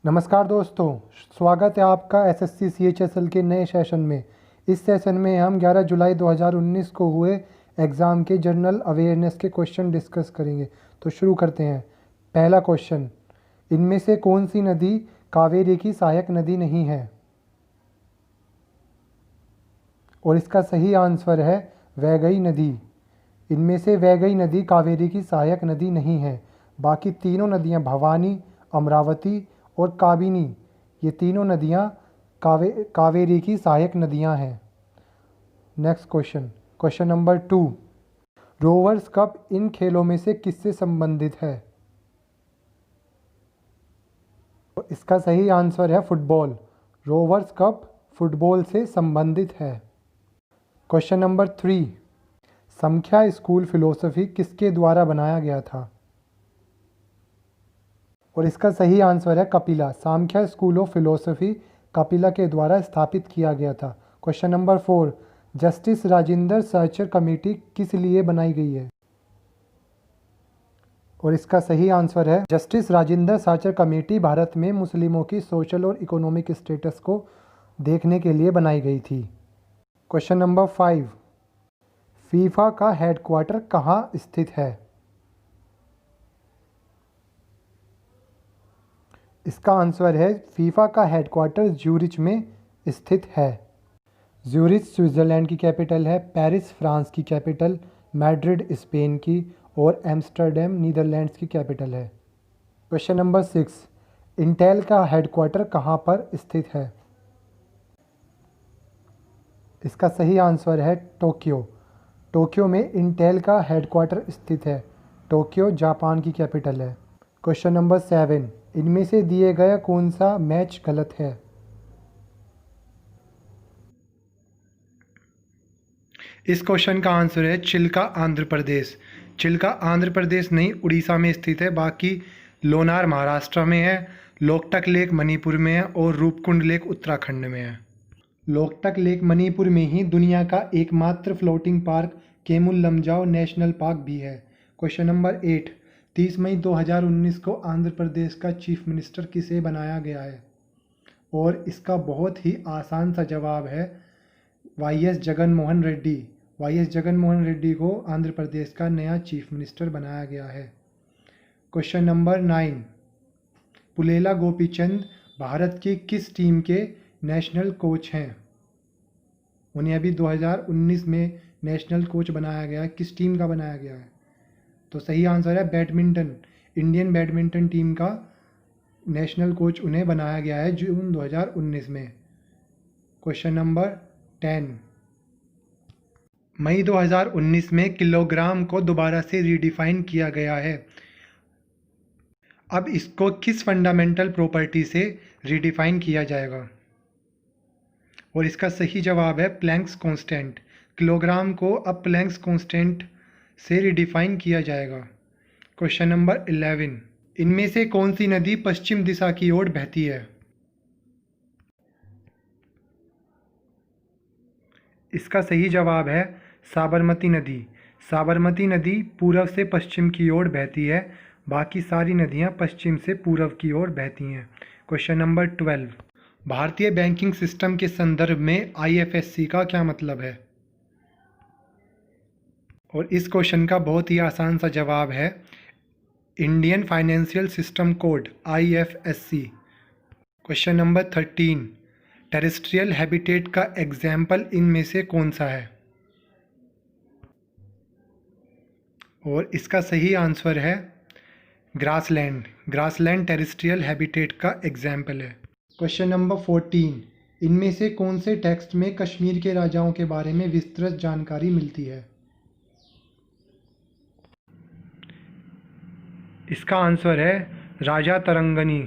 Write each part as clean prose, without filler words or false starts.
नमस्कार दोस्तों, स्वागत है आपका एसएससी सीएचएसएल के नए सेशन में। इस सेशन में हम 11 जुलाई 2019 को हुए एग्ज़ाम के जनरल अवेयरनेस के क्वेश्चन डिस्कस करेंगे। तो शुरू करते हैं। पहला क्वेश्चन, इनमें से कौन सी नदी कावेरी की सहायक नदी नहीं है? और इसका सही आंसर है वैगई नदी। इनमें से वैगई नदी कावेरी की सहायक नदी नहीं है। बाकी तीनों नदियां भवानी, अमरावती और काबिनी, ये तीनों नदियां कावेरी की सहायक नदियां हैं। Next question, question number 2, Rovers cup इन खेलों में से किससे संबंधित है? तो इसका सही आंसर है फुटबॉल। रोवर्स कप फुटबॉल से संबंधित है। क्वेश्चन नंबर 3, संख्या स्कूल फिलोसफी किसके द्वारा बनाया गया था? और इसका सही आंसर है Kapila. Sankhya school of philosophy Kapila के द्वारा स्थापित किया गया था। Question number 4, justice Rajendra searcher committee किस लिए बनाई गई है? और इसका सही आंसर है justice Rajendra searcher committee Bharat में मुस्लिमों की सोशल और इकोनॉमिक स्टेटस को देखने के लिए बनाई गई थी। क्वेश्चन नंबर 5, फीफा का हेडक्वार्टर कहाँ स्थित है? इसका आंसर है फीफा का हेडक्वार्टर ज्यूरिच में स्थित है। ज्यूरिच स्विट्ज़रलैंड की कैपिटल है, पेरिस फ्रांस की कैपिटल, मैड्रिड स्पेन की और एम्स्टर्डम नीदरलैंड्स की कैपिटल है। क्वेश्चन नंबर 6, इंटेल का हेडक्वार्टर कहाँ पर स्थित है? इसका सही आंसर है टोक्यो। टोक्यो में इंटेल का हेडक्वार्टर स्थित है। टोक्यो जापान की कैपिटल है। क्वेश्चन नंबर 7, इनमें से दिए गया कौन सा मैच गलत है? इस क्वेश्चन का आंसर है चिल्का आंध्र प्रदेश। चिल्का आंध्र प्रदेश नहीं, उड़ीसा में स्थित है। बाकी लोनार महाराष्ट्र में है, लोकटक लेक मणिपुर में है और रूपकुंड लेक उत्तराखंड में है। लोकटक लेक मणिपुर में ही दुनिया का एकमात्र floating park Keibul Lamjao national park भी है। क्वेश्चन नंबर 8, 30 मई 2019 को आंध्र प्रदेश का चीफ मिनिस्टर किसे बनाया गया है? और इसका बहुत ही आसान सा जवाब है Y S Jaganmohan Reddy. Y S Jaganmohan Reddy को आंध्र प्रदेश का नया चीफ मिनिस्टर बनाया गया है। क्वेश्चन नंबर 9, पुलेला गोपीचंद भारत की किस टीम के नेशनल कोच हैं? उन्हें अभी 2019 में नेशनल कोच बनाया गया है। किस टीम का बनाया गया है? तो सही आंसर है बैडमिंटन। इंडियन बैडमिंटन टीम का नेशनल कोच उन्हें बनाया गया है जून 2019 में। क्वेश्चन नंबर 10, मई 2019 में किलोग्राम को दोबारा से रीडिफाइन किया गया है। अब इसको किस फंडामेंटल प्रॉपर्टी से रीडिफाइन किया जाएगा? और इसका सही जवाब है प्लैंक्स कांस्टेंट। किलोग्राम को अब प्लैंक्स कांस्टेंट से रिडिफाइन किया जाएगा। क्वेश्चन नंबर 11, इनमें से कौन सी नदी पश्चिम दिशा की ओर बहती है? इसका सही जवाब है साबरमती नदी। साबरमती नदी पूर्व से पश्चिम की ओर बहती है। बाकी सारी नदियां पश्चिम से पूर्व की ओर बहती हैं। क्वेश्चन नंबर 12, भारतीय बैंकिंग सिस्टम के संदर्भ में आईएफएससी का क्या मतलब है? और इस क्वेश्चन का बहुत ही आसान सा जवाब है Indian financial system code IFSC. Question number 13, terrestrial habitat का एग्जाम्पल इनमें से कौन सा है? और इसका सही आंसर है ग्रासलैंड। ग्रासलैंड टेरेस्ट्रियल हैबिटेट का एग्जाम्पल है। क्वेश्चन नंबर 14, इनमें से कौन से टेक्स्ट में कश्मीर के राजाओं के बारे में विस्तृत जानकारी मिलती है? इसका आंसर है राजा तरंगनी।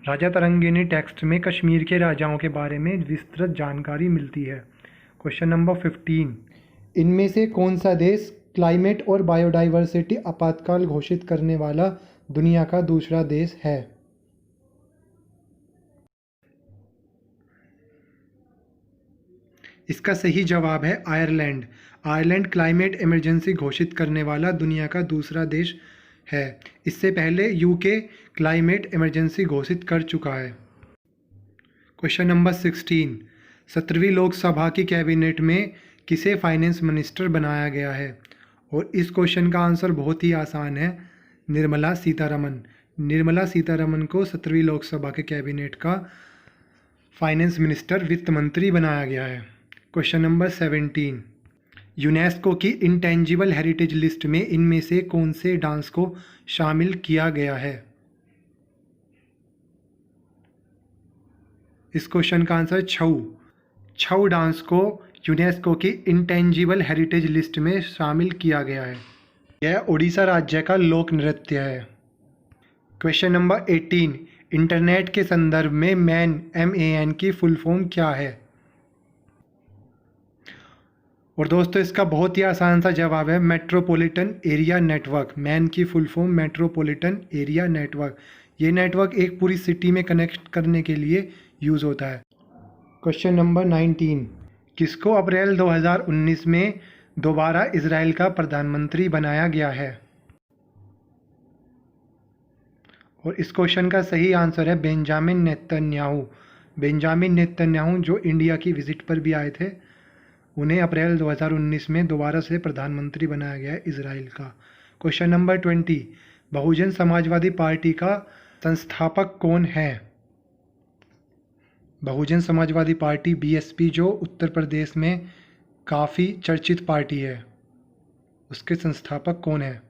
राजा तरंगिनी टेक्स्ट में कश्मीर के राजाओं के बारे में विस्तृत जानकारी मिलती है। क्वेश्चन नंबर 15, इनमें से कौन सा देश क्लाइमेट और बायोडाइवर्सिटी आपातकाल घोषित करने वाला दुनिया का दूसरा देश है? इसका सही जवाब है आयरलैंड। आयरलैंड क्लाइमेट इमरजेंसी घोषित करने वाला दुनिया का दूसरा देश है। इससे पहले यूके क्लाइमेट इमरजेंसी घोषित कर चुका है। क्वेश्चन नंबर 16, 17वीं लोकसभा की कैबिनेट में किसे फाइनेंस मिनिस्टर बनाया गया है? और इस क्वेश्चन का आंसर बहुत ही आसान है, निर्मला सीतारमन। निर्मला सीतारमन को 17वीं लोकसभा के कैबिनेट का फाइनेंस मिनिस्टर, वित्त मंत्री बनाया गया है। क्वेश्चन नंबर 17, यूनेस्को की इंटेंजिबल हेरिटेज लिस्ट में इनमें से कौन से डांस को शामिल किया गया है? इस क्वेश्चन का आंसर छऊ। छऊ डांस को यूनेस्को की इंटेंजिबल हेरिटेज लिस्ट में शामिल किया गया है। यह उड़ीसा राज्य का लोक नृत्य है। क्वेश्चन नंबर 18, इंटरनेट के संदर्भ में मैन MAN की फुल फॉर्म क्या है? और दोस्तों इसका बहुत ही आसान सा जवाब है मेट्रोपॉलिटन एरिया नेटवर्क। मैन की full form metropolitan area network. ये नेटवर्क एक पूरी सिटी में कनेक्ट करने के लिए यूज़ होता है। क्वेश्चन नंबर 19, किसको अप्रैल 2019 में दोबारा इजराइल का प्रधानमंत्री बनाया गया है? और इस क्वेश्चन का सही आंसर है बेंजामिन नेतन्याहू। बेंजामिन नेतन्याहू जो इंडिया की विजिट पर भी आए थे, उन्हें अप्रैल 2019 में दोबारा से प्रधानमंत्री बनाया गया है इजराइल का। Question number 20, Bahujan Samajwadi party का संस्थापक कौन है? बहुजन समाजवादी पार्टी BSP जो उत्तर प्रदेश में काफ़ी चर्चित पार्टी है, उसके संस्थापक कौन है?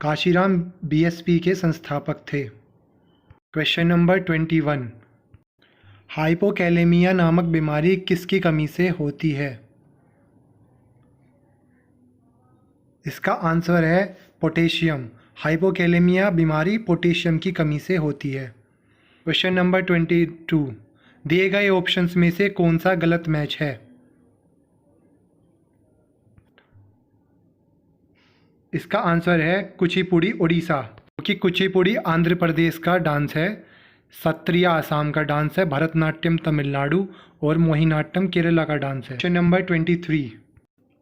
काशीराम BSP के संस्थापक थे। क्वेश्चन नंबर 21, हाइपोकैलेमिया नामक बीमारी किसकी कमी से होती है? इसका आंसर है पोटेशियम। हाइपोकैलेमिया बीमारी पोटेशियम की कमी से होती है। क्वेश्चन नंबर 22, दिए गए ऑप्शंस में से कौन सा गलत मैच है? इसका आंसर है कुचिपुड़ी उड़ीसा, क्योंकि कुचिपुड़ी आंध्र प्रदेश का डांस है, सत्रिया आसाम का डांस है, भरतनाट्यम तमिलनाडु और मोहिनीअट्टम केरला का डांस है। क्वेश्चन नंबर 23,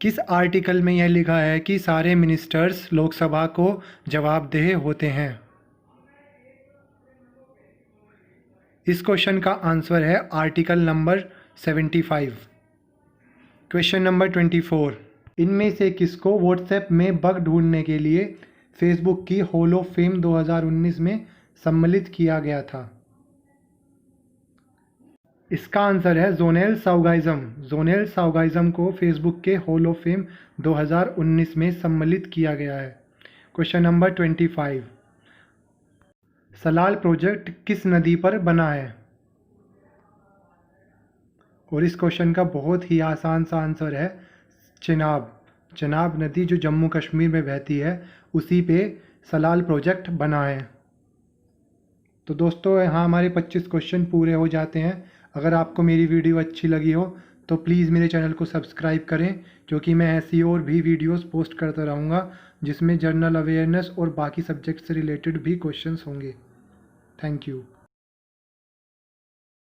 किस आर्टिकल में यह लिखा है कि सारे मिनिस्टर्स लोकसभा को जवाबदेह होते हैं? इस क्वेश्चन का आंसर है आर्टिकल नंबर 75। क्वेश्चन नंबर 24, इनमें से किसको व्हाट्सएप में बग ढूंढने के लिए फेसबुक की हॉल ऑफ फेम 2019 में सम्मिलित किया गया था? इसका आंसर है जोनेल साउगाइज़म। जोनेल साउगाइज़म को फेसबुक के हॉल ऑफ फेम 2019 में सम्मिलित किया गया है। क्वेश्चन नंबर 25, सलाल प्रोजेक्ट किस नदी पर बना है? और इस क्वेश्चन का बहुत ही आसान सा आंसर है चिनाब। चिनाब नदी जो जम्मू कश्मीर में बहती है, उसी पे सलाल प्रोजेक्ट बना है। तो दोस्तों यहाँ हमारे 25 क्वेश्चन पूरे हो जाते हैं। अगर आपको मेरी वीडियो अच्छी लगी हो तो प्लीज़ मेरे चैनल को सब्सक्राइब करें, क्योंकि मैं ऐसी और भी वीडियोस पोस्ट करता रहूँगा जिसमें जनरल अवेयरनेस और बाकी सब्जेक्ट से रिलेटेड भी क्वेश्चंस होंगे। Thank you.